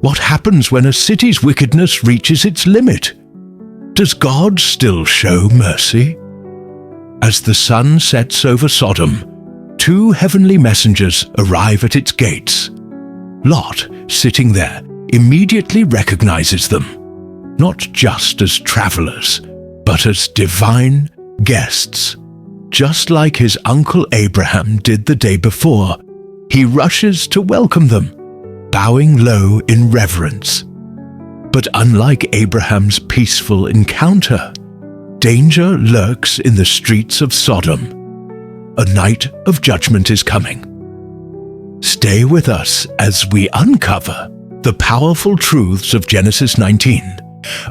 What happens when a city's wickedness reaches its limit? Does God still show mercy? As the sun sets over Sodom, two heavenly messengers arrive at its gates. Lot, sitting there, immediately recognizes them, not just as travelers, but as divine guests. Just like his uncle Abraham did the day before, he rushes to welcome them, bowing low in reverence. But unlike Abraham's peaceful encounter, danger lurks in the streets of Sodom. A night of judgment is coming. Stay with us as we uncover the powerful truths of Genesis 19,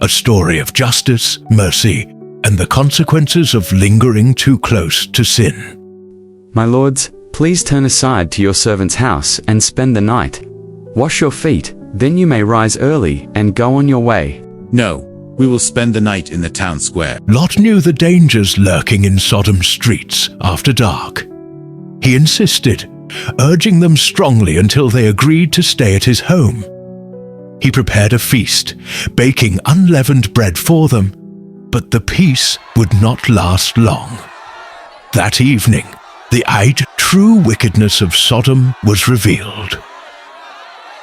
a story of justice, mercy, and the consequences of lingering too close to sin. My lords, please turn aside to your servant's house and spend the night. Wash your feet, then you may rise early and go on your way. No, we will spend the night in the town square. Lot knew the dangers lurking in Sodom's streets after dark. He insisted, urging them strongly until they agreed to stay at his home. He prepared a feast, baking unleavened bread for them, but the peace would not last long. That evening, the true wickedness of Sodom was revealed.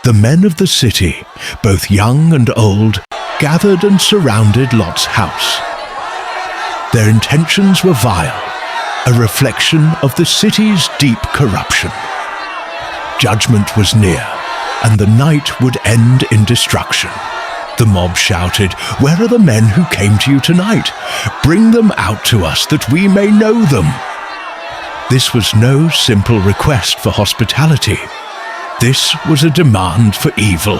The men of the city, both young and old, gathered and surrounded Lot's house. Their intentions were vile, a reflection of the city's deep corruption. Judgment was near, and the night would end in destruction. The mob shouted, "Where are the men who came to you tonight? Bring them out to us that we may know them." This was no simple request for hospitality. This was a demand for evil.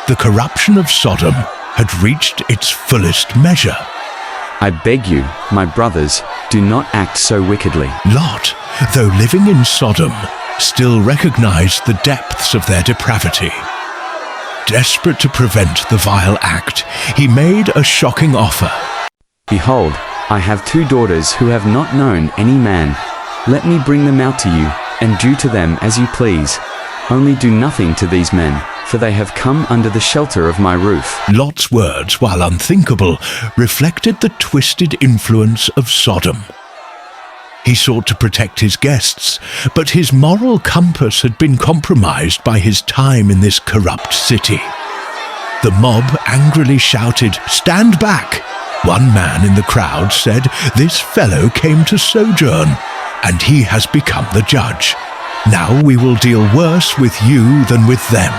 The corruption of Sodom had reached its fullest measure. I beg you, my brothers, do not act so wickedly. Lot, though living in Sodom, still recognized the depths of their depravity. Desperate to prevent the vile act, he made a shocking offer. Behold, I have 2 daughters who have not known any man. Let me bring them out to you, and do to them as you please. Only do nothing to these men, for they have come under the shelter of my roof. Lot's words, while unthinkable, reflected the twisted influence of Sodom. He sought to protect his guests, but his moral compass had been compromised by his time in this corrupt city. The mob angrily shouted, "Stand back!" One man in the crowd said, "This fellow came to sojourn, and he has become the judge. Now we will deal worse with you than with them."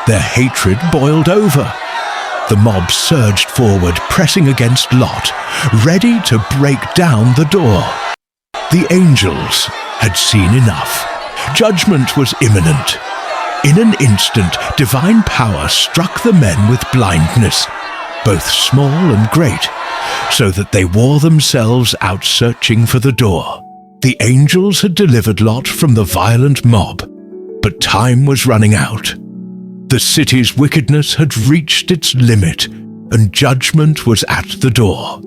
Their hatred boiled over. The mob surged forward, pressing against Lot, ready to break down the door. The angels had seen enough. Judgment was imminent. In an instant, divine power struck the men with blindness, both small and great, so that they wore themselves out searching for the door. The angels had delivered Lot from the violent mob, but time was running out. The city's wickedness had reached its limit, and judgment was at the door.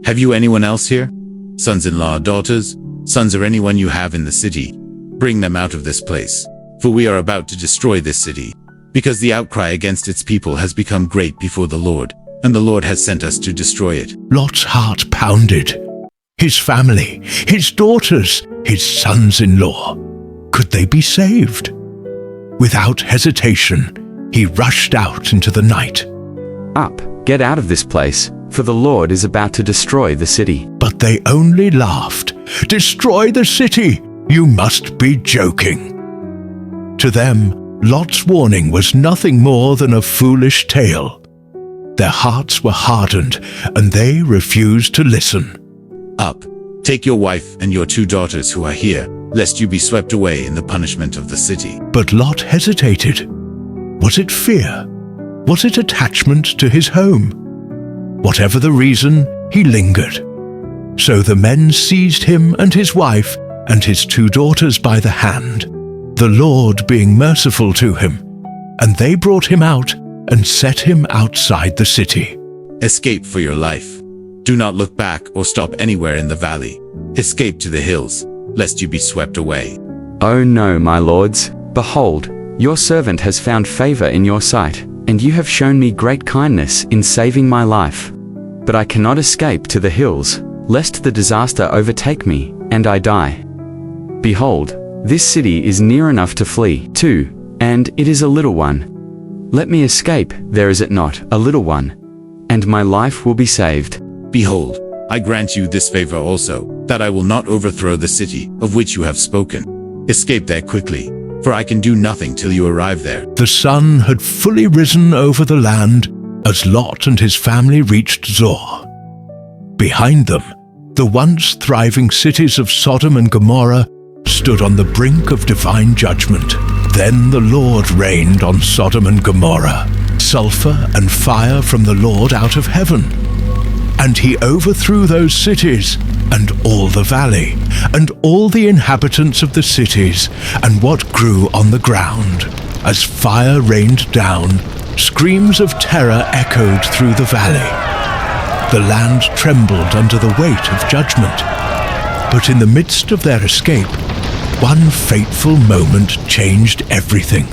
Have you anyone else here? Sons-in-law, daughters, sons, or anyone you have in the city? Bring them out of this place, for we are about to destroy this city, because the outcry against its people has become great before the Lord, and the Lord has sent us to destroy it. Lot's heart pounded. His family, his daughters, his sons-in-law. Could they be saved? Without hesitation, he rushed out into the night. Up, get out of this place, for the Lord is about to destroy the city. But they only laughed. "Destroy the city? You must be joking." To them, Lot's warning was nothing more than a foolish tale. Their hearts were hardened, and they refused to listen. Up, take your wife and your 2 daughters who are here, lest you be swept away in the punishment of the city. But Lot hesitated. Was it fear? Was it attachment to his home? Whatever the reason, he lingered. So the men seized him and his wife and his 2 daughters by the hand, the Lord being merciful to him, and they brought him out and set him outside the city. Escape for your life. Do not look back or stop anywhere in the valley. Escape to the hills, lest you be swept away. Oh no, my lords, behold, Your servant has found favor in your sight, and you have shown me great kindness in saving my life. But I cannot escape to the hills, lest the disaster overtake me, and I die. Behold, this city is near enough to flee to, and it is a little one. Let me escape, there is it not, a little one, and my life will be saved. Behold, I grant you this favor also, that I will not overthrow the city of which you have spoken. Escape there quickly, for I can do nothing till you arrive there. The sun had fully risen over the land as Lot and his family reached Zoar. Behind them, the once thriving cities of Sodom and Gomorrah stood on the brink of divine judgment. Then the Lord rained on Sodom and Gomorrah, sulfur and fire from the Lord out of heaven. And he overthrew those cities, and all the valley, and all the inhabitants of the cities, and what grew on the ground. As fire rained down, screams of terror echoed through the valley. The land trembled under the weight of judgment. But in the midst of their escape, one fateful moment changed everything.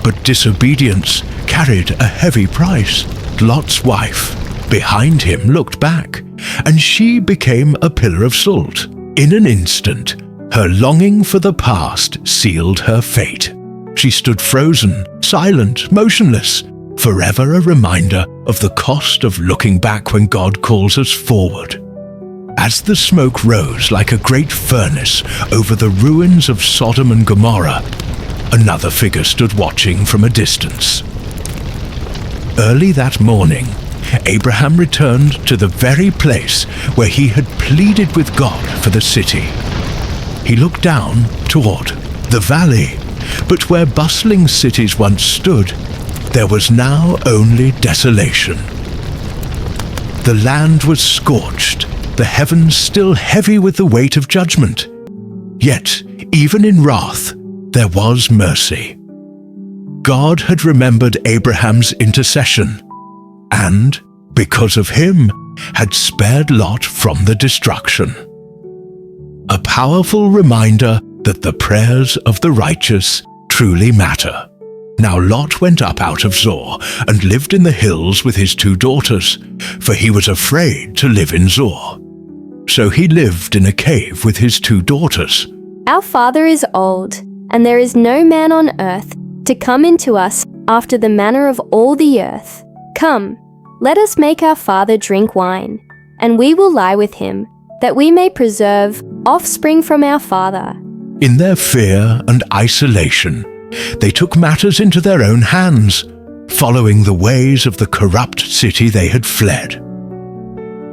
But disobedience carried a heavy price. Lot's wife, behind him, looked back, and she became a pillar of salt. In an instant, her longing for the past sealed her fate. She stood frozen, silent, motionless, forever a reminder of the cost of looking back when God calls us forward. As the smoke rose like a great furnace over the ruins of Sodom and Gomorrah, another figure stood watching from a distance. Early that morning, Abraham returned to the very place where he had pleaded with God for the city. He looked down toward the valley, but where bustling cities once stood, there was now only desolation. The land was scorched, the heavens still heavy with the weight of judgment. Yet, even in wrath, there was mercy. God had remembered Abraham's intercession, and, because of him, had spared Lot from the destruction. A powerful reminder that the prayers of the righteous truly matter. Now Lot went up out of Zoar and lived in the hills with his 2 daughters, for he was afraid to live in Zoar. So he lived in a cave with his 2 daughters. Our father is old, and there is no man on earth to come into us after the manner of all the earth. Come, let us make our father drink wine, and we will lie with him, that we may preserve offspring from our father. In their fear and isolation, they took matters into their own hands, following the ways of the corrupt city they had fled.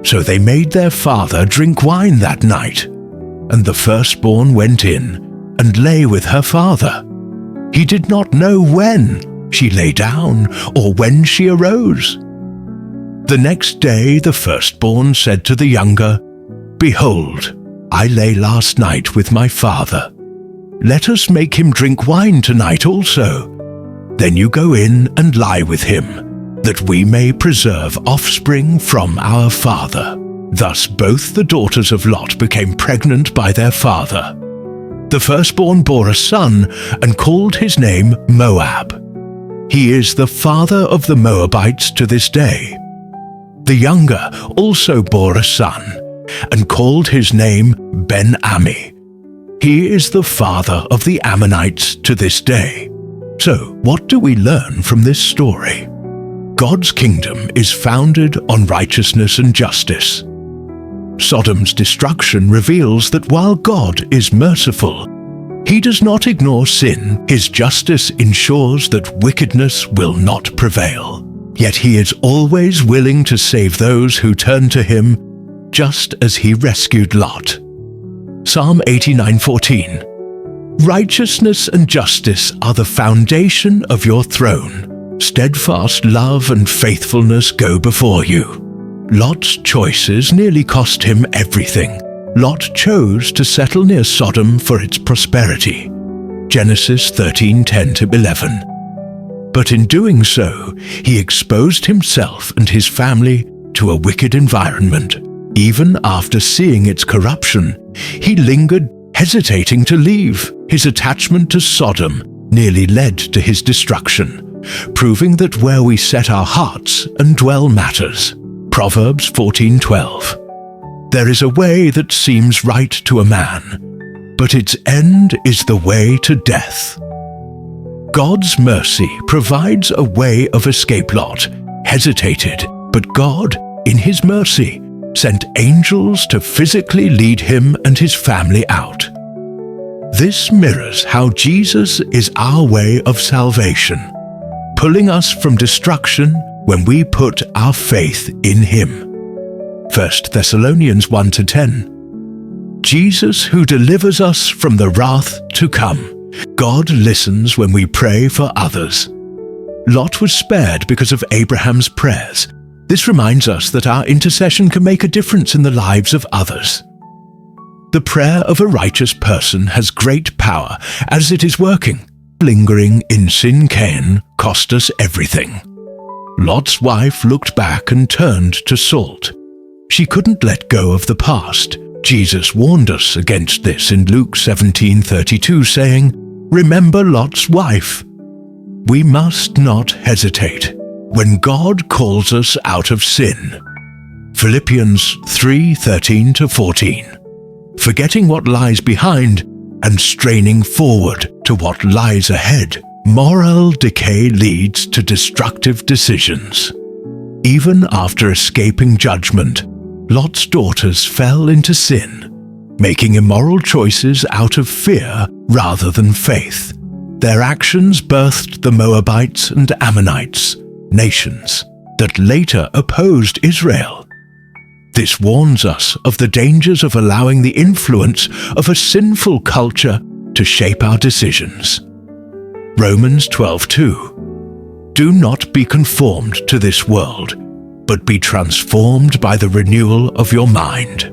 So they made their father drink wine that night, and the firstborn went in and lay with her father. He did not know when she lay down or when she arose. The next day the firstborn said to the younger, "Behold, I lay last night with my father. Let us make him drink wine tonight also. Then you go in and lie with him, that we may preserve offspring from our father." Thus both the daughters of Lot became pregnant by their father. The firstborn bore a son and called his name Moab. He is the father of the Moabites to this day. The younger also bore a son and called his name Ben-Ami. He is the father of the Ammonites to this day. So, what do we learn from this story? God's kingdom is founded on righteousness and justice. Sodom's destruction reveals that while God is merciful, he does not ignore sin. His justice ensures that wickedness will not prevail. Yet he is always willing to save those who turn to him, just as he rescued Lot. Psalm 89:14. Righteousness and justice are the foundation of your throne. Steadfast love and faithfulness go before you. Lot's choices nearly cost him everything. Lot chose to settle near Sodom for its prosperity. Genesis 13:10-11. But in doing so, he exposed himself and his family to a wicked environment. Even after seeing its corruption, he lingered, hesitating to leave. His attachment to Sodom nearly led to his destruction, proving that where we set our hearts and dwell matters. Proverbs 14:12. There is a way that seems right to a man, but its end is the way to death. God's mercy provides a way of escape. Lot hesitated, but God, in his mercy, sent angels to physically lead him and his family out. This mirrors how Jesus is our way of salvation, pulling us from destruction when we put our faith in him. 1 Thessalonians 1-10. Jesus who delivers us from the wrath to come. God listens when we pray for others. Lot was spared because of Abraham's prayers. This reminds us that our intercession can make a difference in the lives of others. The prayer of a righteous person has great power as it is working. Lingering in sin Cain cost us everything. Lot's wife looked back and turned to salt. She couldn't let go of the past. Jesus warned us against this in Luke 17:32, saying, "Remember Lot's wife." We must not hesitate when God calls us out of sin. Philippians 3:13-14. Forgetting what lies behind and straining forward to what lies ahead, moral decay leads to destructive decisions. Even after escaping judgment, Lot's daughters fell into sin, making immoral choices out of fear rather than faith. Their actions birthed the Moabites and Ammonites, nations that later opposed Israel. This warns us of the dangers of allowing the influence of a sinful culture to shape our decisions. Romans 12:2. Do not be conformed to this world, but be transformed by the renewal of your mind.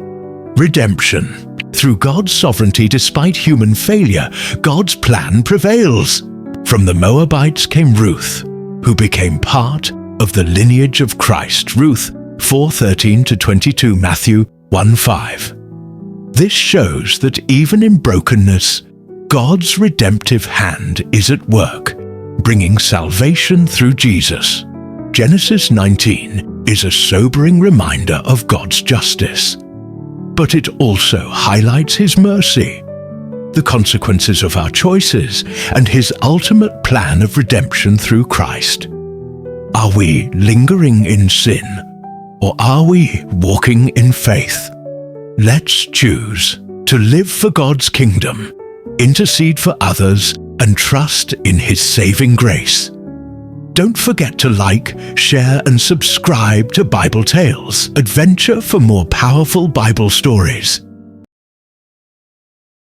Redemption. Through God's sovereignty, despite human failure, God's plan prevails. From the Moabites came Ruth, who became part of the lineage of Christ. Ruth 4:13-22, Matthew 1:5. This shows that even in brokenness, God's redemptive hand is at work, bringing salvation through Jesus. Genesis 19 is a sobering reminder of God's justice, but it also highlights his mercy, the consequences of our choices, and his ultimate plan of redemption through Christ. Are we lingering in sin, or are we walking in faith? Let's choose to live for God's kingdom, intercede for others, and trust in his saving grace. Don't forget to like, share, and subscribe to Bible Tales, Adventure for more powerful Bible stories.